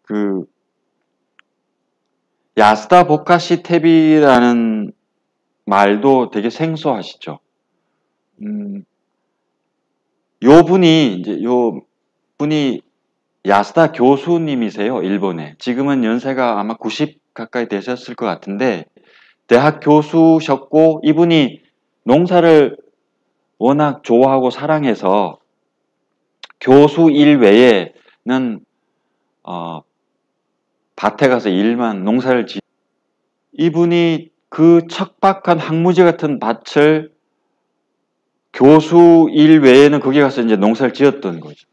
그 야스다 보카시 탭이라는 말도 되게 생소하시죠. 요 분이 야스다 교수님이세요, 일본에. 지금은 연세가 아마 90 가까이 되셨을 것 같은데, 대학 교수셨고, 이분이 농사를 워낙 좋아하고 사랑해서 교수 일 외에는, 밭에 가서 농사를 이분이 그 척박한 황무지 같은 밭을 교수 일 외에는 거기 가서 이제 농사를 지었던 거죠.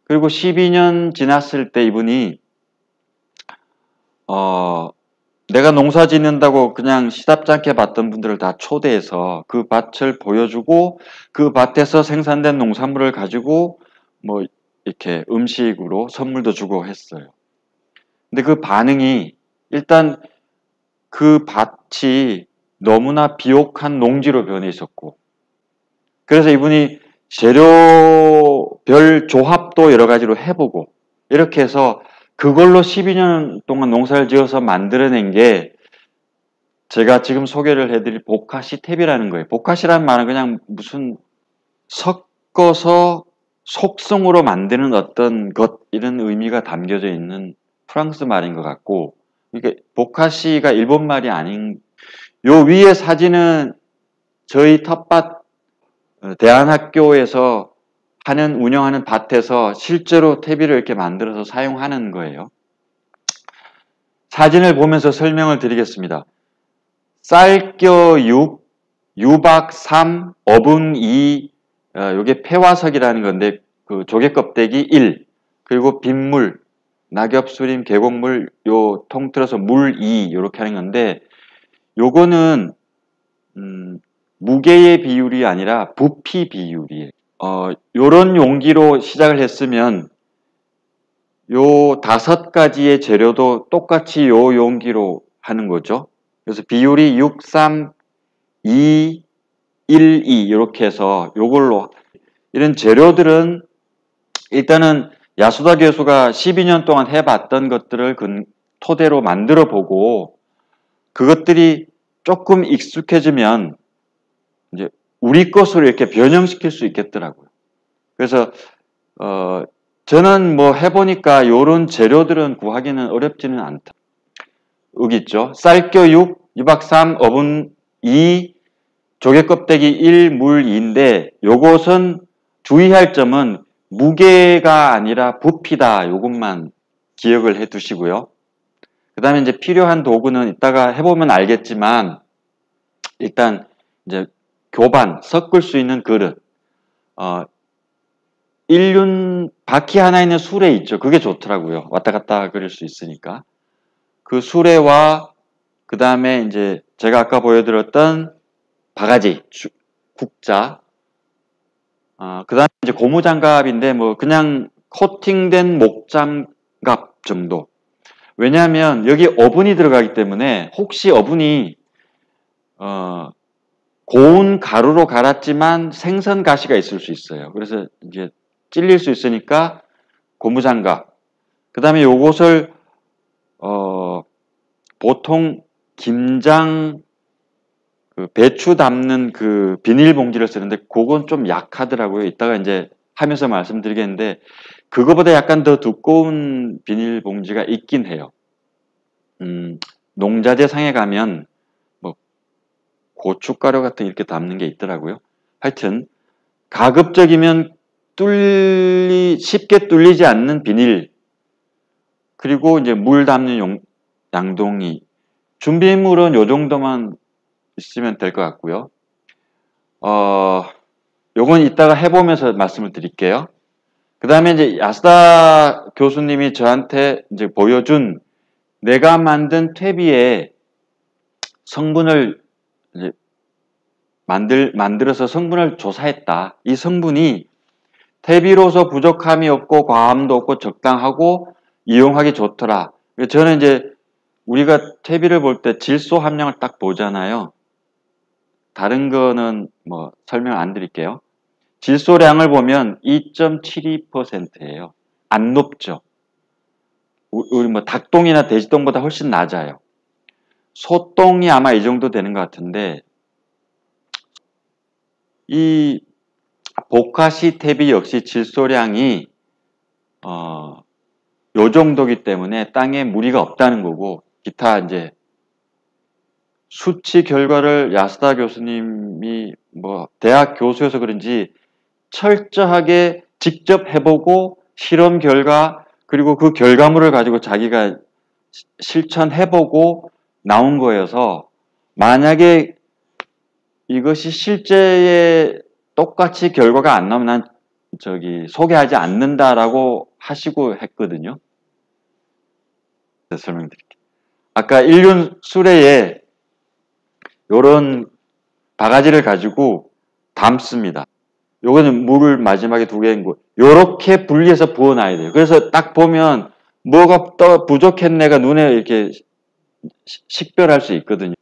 그리고 12년 지났을 때 이분이 내가 농사 짓는다고 그냥 시답지 않게 봤던 분들을 다 초대해서 그 밭을 보여주고 그 밭에서 생산된 농산물을 가지고 뭐 이렇게 음식으로 선물도 주고 했어요. 근데 그 반응이 일단 그 밭이 너무나 비옥한 농지로 변해 있었고, 그래서 이분이 재료별 조합도 여러 가지로 해보고 이렇게 해서 그걸로 12년 동안 농사를 지어서 만들어낸 게 제가 지금 소개를 해드릴 보카시 탭이라는 거예요. 보카시라는 말은 그냥 무슨 섞어서 속성으로 만드는 어떤 것 이런 의미가 담겨져 있는 프랑스 말인 것 같고, 이게 보카시가 일본 말이 아닌. 요 위에 사진은 저희 텃밭 대안학교에서 운영하는 밭에서 실제로 퇴비를 이렇게 만들어서 사용하는 거예요. 사진을 보면서 설명을 드리겠습니다. 쌀겨 6, 유박 3, 어분 2, 요게 폐화석이라는 건데 그 조개 껍데기 1, 그리고 빗물, 낙엽, 수림, 계곡물 요 통틀어서 물 2 이렇게 하는 건데, 요거는 무게의 비율이 아니라 부피 비율이에요. 요런 용기로 시작을 했으면 요 5가지의 재료도 똑같이 요 용기로 하는 거죠. 그래서 비율이 6, 3, 2, 1, 2 이렇게 해서 요걸로, 이런 재료들은 일단은 야수다 교수가 12년 동안 해봤던 것들을 토대로 만들어 보고 그것들이 조금 익숙해지면 이제 우리 것으로 이렇게 변형시킬 수 있겠더라고요. 그래서 저는 뭐 해보니까 요런 재료들은 구하기는 어렵지는 않다. 여기 있죠. 쌀겨 6, 유박 3, 어분 2, 조개 껍데기 1, 물 2인데 요것은 주의할 점은 무게가 아니라 부피다. 요것만 기억을 해 두시고요. 그 다음에 이제 필요한 도구는 이따가 해보면 알겠지만, 일단 이제 교반, 섞을 수 있는 그릇, 바퀴 하나 있는 수레 있죠. 그게 좋더라고요. 왔다 갔다 그릴 수 있으니까. 그 수레와 그 다음에 이제 제가 아까 보여드렸던 바가지, 국자, 그 다음에 이제 고무장갑인데 뭐 그냥 코팅된 목장갑 정도. 왜냐하면 여기 어분이 들어가기 때문에 혹시 어분이 고운 가루로 갈았지만 생선 가시가 있을 수 있어요. 그래서 이제 찔릴 수 있으니까 고무장갑. 그 다음에 요것을 보통 김장 그 배추 담는 그 비닐봉지를 쓰는데 그건 좀 약하더라고요. 이따가 이제 하면서 말씀드리겠는데 그거보다 약간 더 두꺼운 비닐봉지가 있긴 해요. 농자재 상에 가면 뭐 고춧가루 같은 이렇게 담는 게 있더라고요. 하여튼 가급적이면 쉽게 뚫리지 않는 비닐, 그리고 이제 물 담는 양동이, 준비물은 요 정도만 있으면 될 것 같고요. 요건 이따가 해보면서 말씀을 드릴게요. 그 다음에 이제 야스다 교수님이 저한테 이제 보여준 내가 만든 퇴비에 성분을 이제 만들어서 성분을 조사했다. 이 성분이 퇴비로서 부족함이 없고 과함도 없고 적당하고 이용하기 좋더라. 저는 이제 우리가 퇴비를 볼 때 질소 함량을 딱 보잖아요. 다른 거는 뭐 설명 안 드릴게요. 질소량을 보면 2.72%예요. 안 높죠. 우리 뭐 닭똥이나 돼지똥보다 훨씬 낮아요. 소똥이 아마 이 정도 되는 것 같은데, 이 보카시 탭이 역시 질소량이 요 정도기 때문에 땅에 무리가 없다는 거고, 기타 이제 수치 결과를 야스다 교수님이 뭐 대학 교수여서 그런지 철저하게 직접 해보고 실험 결과 그리고 그 결과물을 가지고 자기가 실천해보고 나온 거여서, 만약에 이것이 실제에 똑같이 결과가 안 나오면 난 소개하지 않는다라고 하시고 했거든요. 설명드릴게요. 아까 인륜 수레에 요런 바가지를 가지고 담습니다. 요거는 물을 마지막에 2개인 거. 요렇게 분리해서 부어놔야 돼요. 그래서 딱 보면 뭐가 더 부족했네가 눈에 이렇게 식별할 수 있거든요.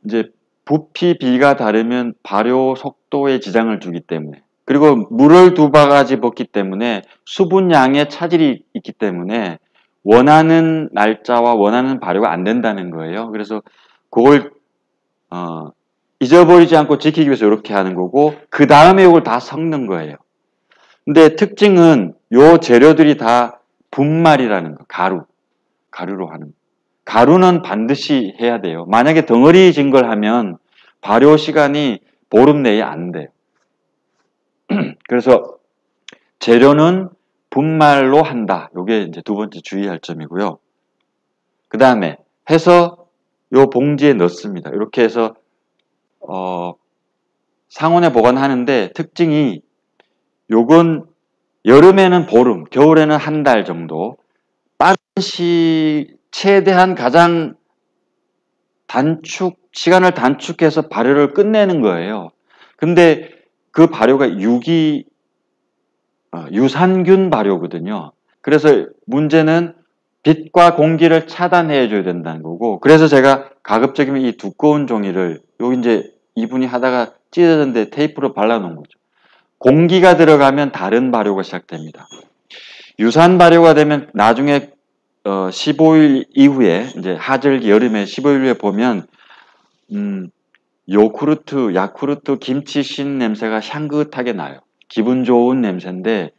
이제 부피 비가 다르면 발효 속도에 지장을 주기 때문에, 그리고 물을 2바가지 붓기 때문에 수분량에 차질이 있기 때문에 원하는 날짜와 원하는 발효가 안 된다는 거예요. 그래서 그걸 잊어버리지 않고 지키기 위해서 이렇게 하는 거고, 그 다음에 이걸 다 섞는 거예요. 근데 특징은 요 재료들이 다 분말이라는 거, 가루로 하는 거. 가루는 반드시 해야 돼요. 만약에 덩어리진 걸 하면 발효 시간이 보름 내에 안 돼요. 그래서 재료는 분말로 한다. 요게 이제 2번째 주의할 점이고요. 그 다음에 해서 요 봉지에 넣습니다. 이렇게 해서 상온에 보관하는데 특징이, 요건 여름에는 보름, 겨울에는 한 달 정도, 빠른 최대한 가장 시간을 단축해서 발효를 끝내는 거예요. 근데 그 발효가 유산균 발효거든요. 그래서 문제는 빛과 공기를 차단해 줘야 된다는 거고, 그래서 제가 가급적이면 이 두꺼운 종이를, 여기 이제 이분이 하다가 찢어졌는데 테이프로 발라놓은 거죠. 공기가 들어가면 다른 발효가 시작됩니다. 유산 발효가 되면 나중에 15일 이후에, 이제 하절기 여름에 15일 후에 보면 요구르트, 야쿠르트, 김치 신 냄새가 향긋하게 나요. 기분 좋은 냄새인데,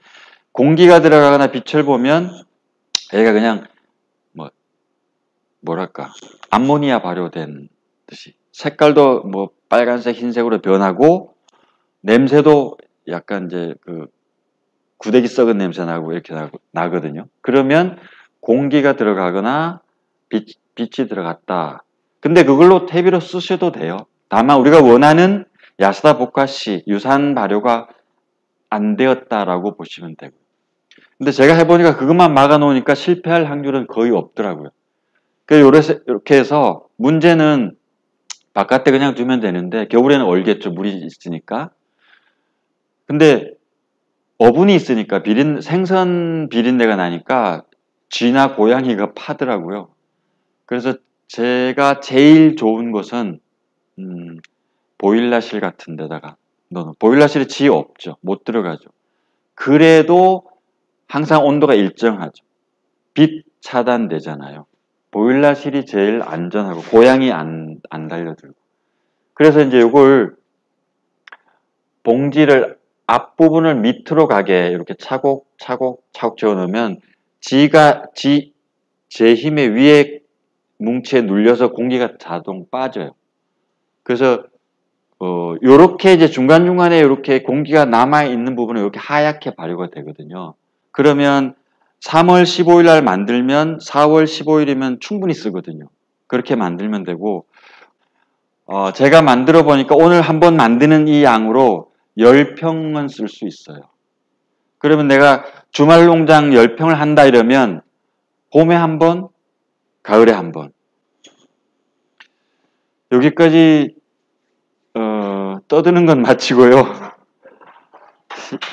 공기가 들어가거나 빛을 보면 얘가 그냥 뭐랄까 암모니아 발효된 듯이 색깔도 뭐 빨간색, 흰색으로 변하고, 냄새도 약간 이제 그 구데기 썩은 냄새 나고 이렇게 나거든요. 그러면 공기가 들어가거나 빛이 들어갔다. 근데 그걸로 퇴비로 쓰셔도 돼요. 다만 우리가 원하는 야스다 보카시 유산 발효가 안 되었다라고 보시면 되고. 근데 제가 해보니까 그것만 막아놓으니까 실패할 확률은 거의 없더라고요. 이렇게 해서 문제는 바깥에 그냥 두면 되는데, 겨울에는 얼겠죠. 물이 있으니까. 근데 어분이 있으니까 생선 비린내가 나니까 쥐나 고양이가 파더라고요. 그래서 제가 제일 좋은 것은 보일러실 같은 데다가 넣어놓은, 보일러실에 쥐 없죠. 못 들어가죠. 그래도 항상 온도가 일정하죠. 빛 차단되잖아요. 보일러실이 제일 안전하고 고양이 안 달려들고. 그래서 이제 이걸 봉지를 앞부분을 밑으로 가게 이렇게 차곡차곡 채워 넣으면 제 힘에 위에 뭉치에 눌려서 공기가 자동 빠져요. 그래서 요렇게 이제 중간중간에 이렇게 공기가 남아 있는 부분은 이렇게 하얗게 발효가 되거든요. 그러면 3월 15일 날 만들면 4월 15일이면 충분히 쓰거든요. 그렇게 만들면 되고, 제가 만들어 보니까 오늘 한번 만드는 이 양으로 10평은 쓸 수 있어요. 그러면 내가 주말 농장 10평을 한다 이러면 봄에 한 번, 가을에 한 번. 여기까지 떠드는 건 마치고요.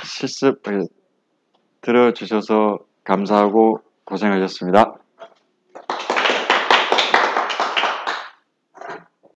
실습 들어주셔서 감사하고 고생하셨습니다.